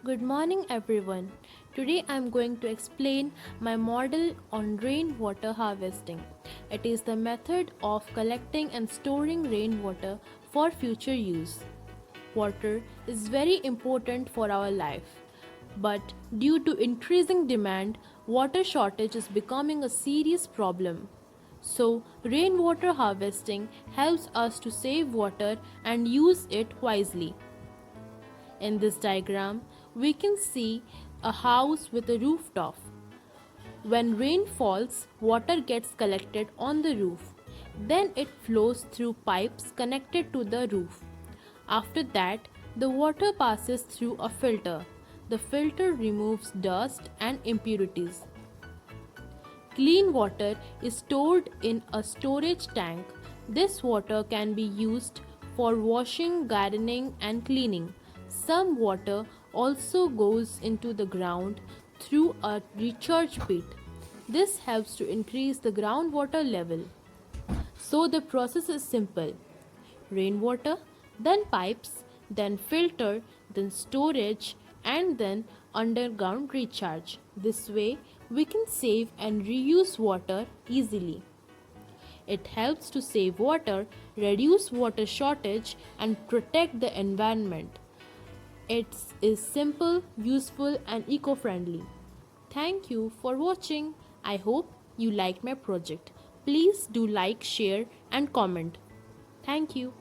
Good morning, everyone. Today I am going to explain my model on rainwater harvesting. It is the method of collecting and storing rainwater for future use. Water is very important for our life, but due to increasing demand, water shortage is becoming a serious problem. So, rainwater harvesting helps us to save water and use it wisely. In this diagram, we can see a house with a rooftop. When rain falls, water gets collected on the roof. Then it flows through pipes connected to the roof. After that, the water passes through a filter. The filter removes dust and impurities. Clean water is stored in a storage tank. This water can be used for washing, gardening, and cleaning. Some water also goes into the ground through a recharge pit. This helps to increase the groundwater level. So the process is simple: rainwater, then pipes, then filter, then storage, and then underground recharge. This way, we can save and reuse water easily. It helps to save water, reduce water shortage, and protect the environment. It is simple, useful, and eco friendly. Thank you for watching. I hope you liked my project. Please do like, share, and comment. Thank you.